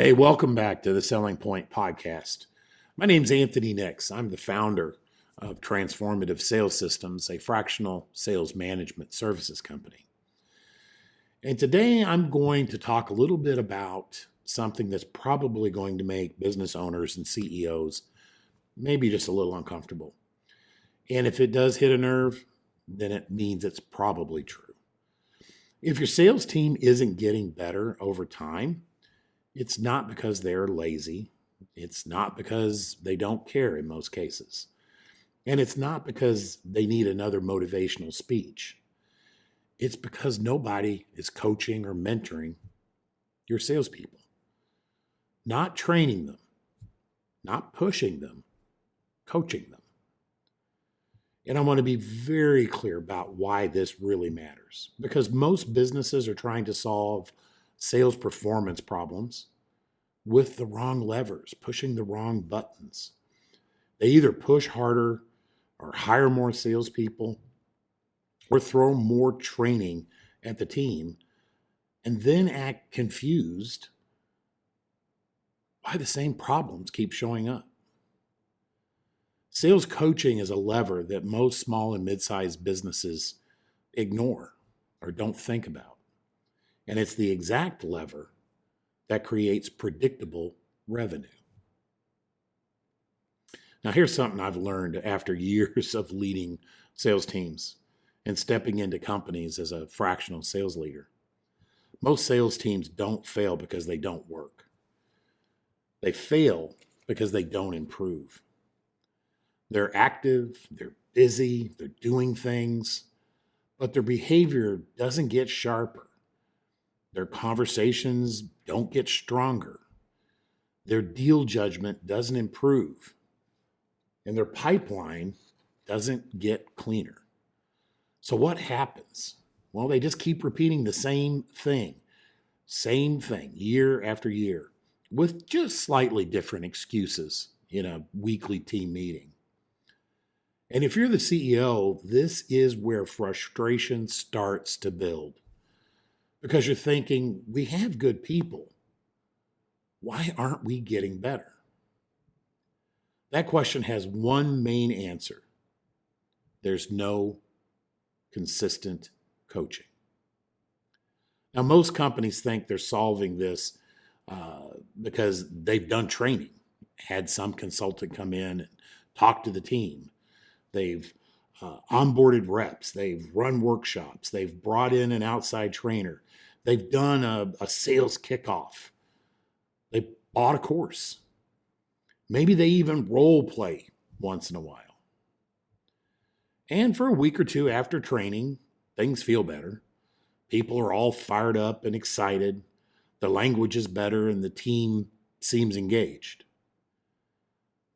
Hey, welcome back to the Selling Point podcast. My name's Anthony Nix. I'm the founder of Transformative Sales Systems, a fractional sales management services company. And today I'm going to talk a little bit about something that's probably going to make business owners and CEOs maybe just a little uncomfortable. And if it does hit a nerve, then it means it's probably true. If your sales team isn't getting better over time, it's not because they're lazy. It's not because they don't care in most cases. And it's not because they need another motivational speech. It's because nobody is coaching or mentoring your salespeople, not training them, not pushing them, coaching them. And I want to be very clear about why this really matters, because most businesses are trying to solve sales performance problems with the wrong levers, pushing the wrong buttons. They either push harder or hire more salespeople or throw more training at the team and then act confused why the same problems keep showing up. Sales coaching is a lever that most small and mid-sized businesses ignore or don't think about. And it's the exact lever that creates predictable revenue. Now, here's something I've learned after years of leading sales teams and stepping into companies as a fractional sales leader. Most sales teams don't fail because they don't work. They fail because they don't improve. They're active, they're busy, they're doing things, but their behavior doesn't get sharper. Their conversations don't get stronger. Their deal judgment doesn't improve. And their pipeline doesn't get cleaner. So what happens? Well, they just keep repeating the same thing year after year with just slightly different excuses in a weekly team meeting. And if you're the CEO, this is where frustration starts to build. Because you're thinking, we have good people. Why aren't we getting better? That question has one main answer. There's no consistent coaching. Now, most companies think they're solving this because they've done training, had some consultant come in and talk to the team. They've onboarded reps. They've run workshops. They've brought in an outside trainer. They've done a sales kickoff. They bought a course. Maybe they even role play once in a while. And for a week or two after training, things feel better. People are all fired up and excited. The language is better and the team seems engaged.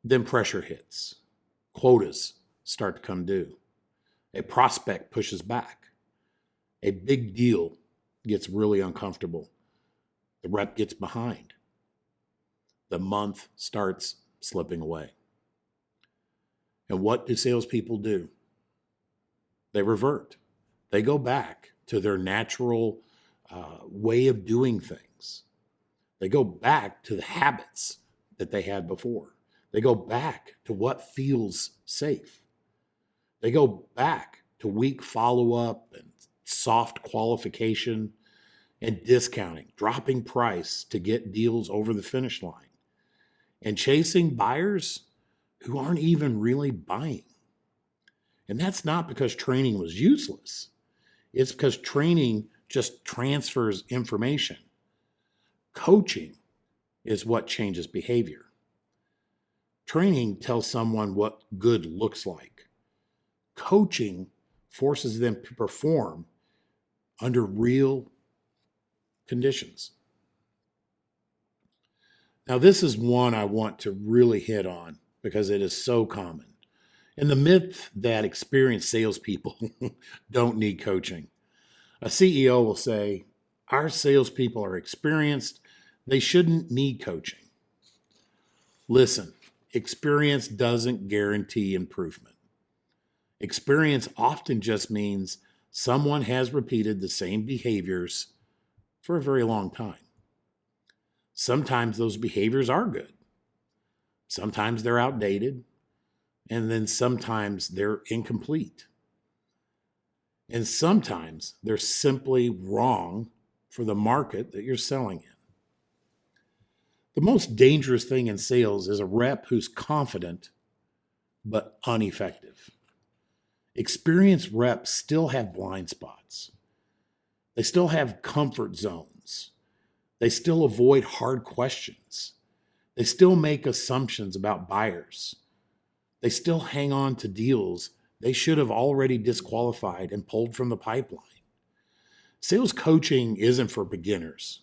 Then pressure hits. Quotas start to come due. A prospect pushes back. A big deal gets really uncomfortable. The rep gets behind. The month starts slipping away. And what do salespeople do? They revert. They go back to their natural way of doing things. They go back to the habits that they had before. They go back to what feels safe. They go back to weak follow-up and soft qualification and discounting, dropping price to get deals over the finish line, and chasing buyers who aren't even really buying. And that's not because training was useless. It's because training just transfers information. Coaching is what changes behavior. Training tells someone what good looks like. Coaching forces them to perform under real conditions. Now, this is one I want to really hit on because it is so common. And the myth that experienced salespeople don't need coaching. A CEO will say, our salespeople are experienced. They shouldn't need coaching. Listen, experience doesn't guarantee improvement. Experience often just means someone has repeated the same behaviors for a very long time. Sometimes those behaviors are good. Sometimes they're outdated. And then sometimes they're incomplete. And sometimes they're simply wrong for the market that you're selling in. The most dangerous thing in sales is a rep who's confident but ineffective. Experienced reps still have blind spots. They still have comfort zones. They still avoid hard questions. They still make assumptions about buyers. They still hang on to deals they should have already disqualified and pulled from the pipeline. Sales coaching isn't for beginners.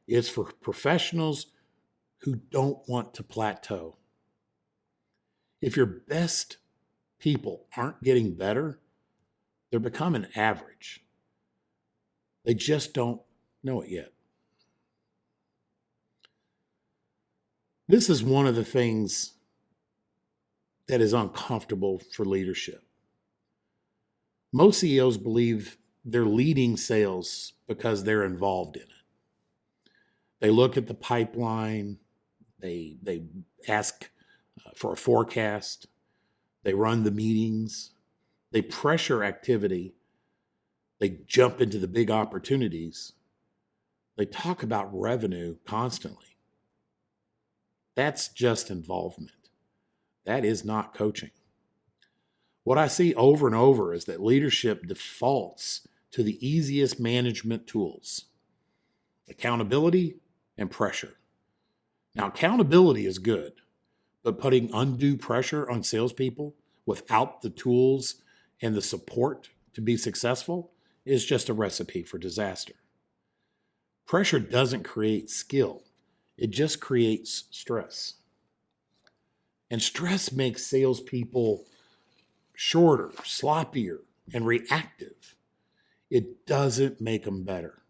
It's for professionals who don't want to plateau. If your best people aren't getting better, they're becoming average. They just don't know it yet. This is one of the things that is uncomfortable for leadership. Most CEOs believe they're leading sales because they're involved in it. They look at the pipeline, they ask for a forecast, they run the meetings, they pressure activity, they jump into the big opportunities, they talk about revenue constantly. That's just involvement. That is not coaching. What I see over and over is that leadership defaults to the easiest management tools: accountability and pressure. Now, accountability is good, but putting undue pressure on salespeople without the tools and the support to be successful is just a recipe for disaster. Pressure doesn't create skill. It just creates stress. And stress makes salespeople shorter, sloppier, and reactive. It doesn't make them better.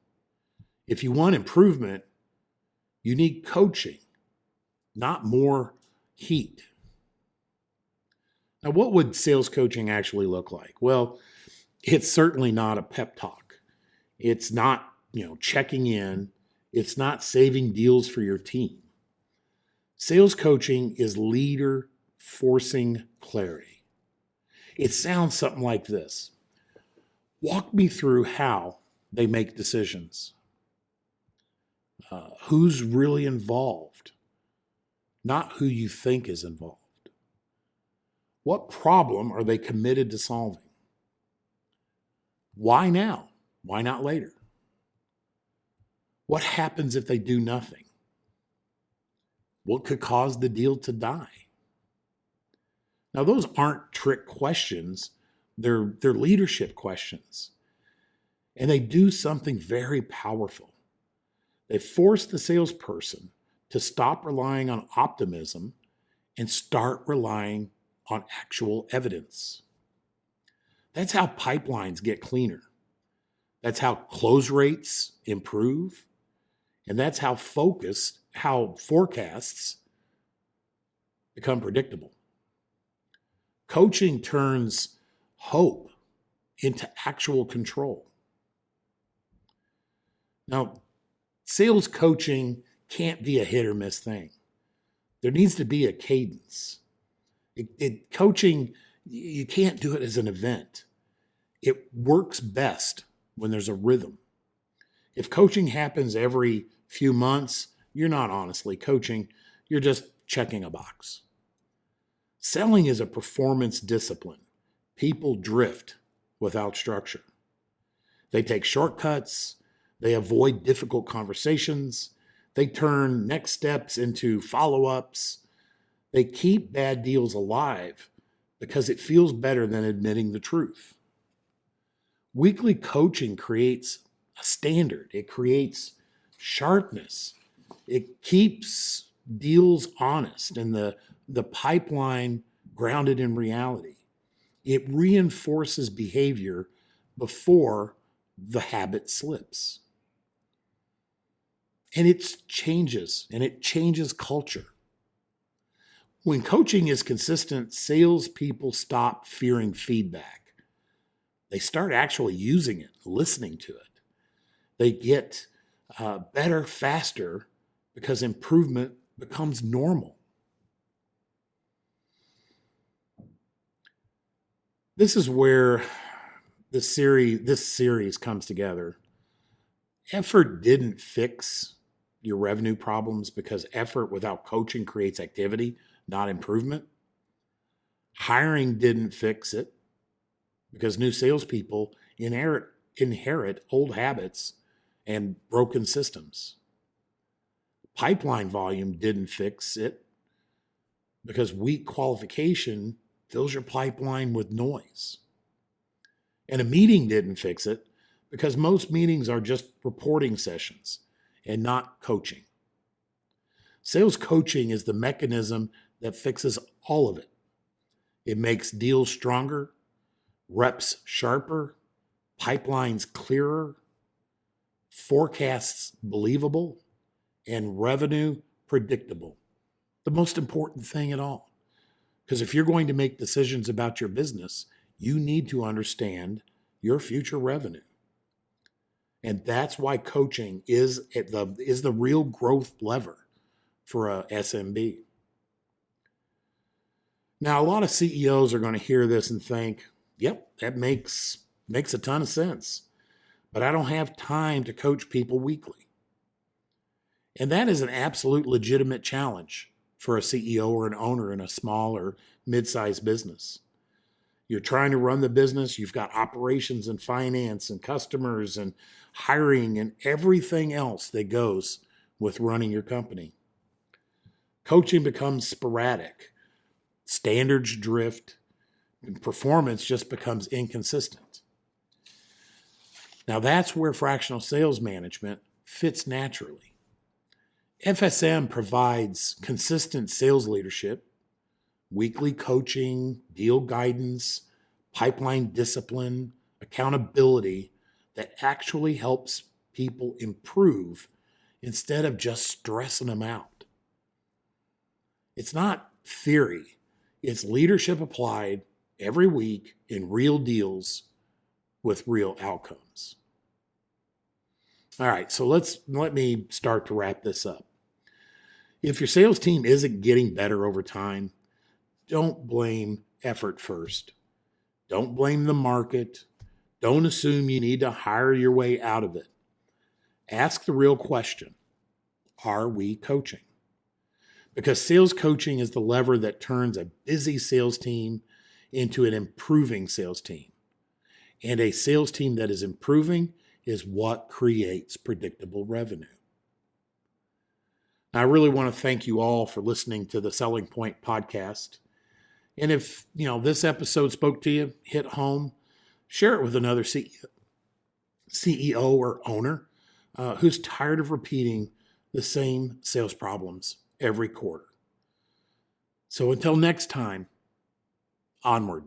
If you want improvement, you need coaching, not more heat. Now, what would sales coaching actually look like? Well, it's certainly not a pep talk. It's not, checking in. It's not saving deals for your team. Sales coaching is leader forcing clarity. It sounds something like this. Walk me through how they make decisions. Who's really involved, not who you think is involved. What problem are they committed to solving? Why now? Why not later? What happens if they do nothing? What could cause the deal to die? Now, those aren't trick questions. They're leadership questions. And they do something very powerful. They force the salesperson to stop relying on optimism and start relying on actual evidence. That's how pipelines get cleaner. That's how close rates improve. And that's how forecasts become predictable. Coaching turns hope into actual control. Now, sales coaching can't be a hit or miss thing. There needs to be a cadence. Coaching, you can't do it as an event. It works best when there's a rhythm. If coaching happens every few months, you're not honestly coaching. You're just checking a box. Selling is a performance discipline. People drift without structure. They take shortcuts. They avoid difficult conversations. They turn next steps into follow-ups. They keep bad deals alive because it feels better than admitting the truth. Weekly coaching creates a standard. It creates sharpness. It keeps deals honest and the pipeline grounded in reality. It reinforces behavior before the habit slips. And it changes culture. When coaching is consistent, salespeople stop fearing feedback. They start actually using it, listening to it. They get better faster because improvement becomes normal. This is where this series comes together. Effort didn't fix your revenue problems because effort without coaching creates activity, not improvement. Hiring didn't fix it because new salespeople inherit old habits and broken systems. Pipeline volume didn't fix it because weak qualification fills your pipeline with noise. And a meeting didn't fix it because most meetings are just reporting sessions and not coaching. Sales coaching is the mechanism that fixes all of it. It makes deals stronger, reps sharper, pipelines clearer, forecasts believable, and revenue predictable. The most important thing at all. Because if you're going to make decisions about your business, you need to understand your future revenue. And that's why coaching is the real growth lever for a SMB. Now, a lot of CEOs are going to hear this and think, yep, that makes a ton of sense. But I don't have time to coach people weekly. And that is an absolute legitimate challenge for a CEO or an owner in a small or mid-sized business. You're trying to run the business. You've got operations and finance and customers and hiring and everything else that goes with running your company. Coaching becomes sporadic. Standards drift. And performance just becomes inconsistent. Now that's where fractional sales management fits naturally. FSM provides consistent sales leadership, weekly coaching, deal guidance, pipeline discipline, accountability that actually helps people improve instead of just stressing them out. It's not theory. It's leadership applied every week in real deals with real outcomes. All right, so let me start to wrap this up. If your sales team isn't getting better over time, don't blame effort first. Don't blame the market. Don't assume you need to hire your way out of it. Ask the real question, are we coaching? Because sales coaching is the lever that turns a busy sales team into an improving sales team. And a sales team that is improving is what creates predictable revenue. I really want to thank you all for listening to the Selling Point podcast. And if, this episode spoke to you, hit home, share it with another CEO or owner who's tired of repeating the same sales problems every quarter. So until next time, onward.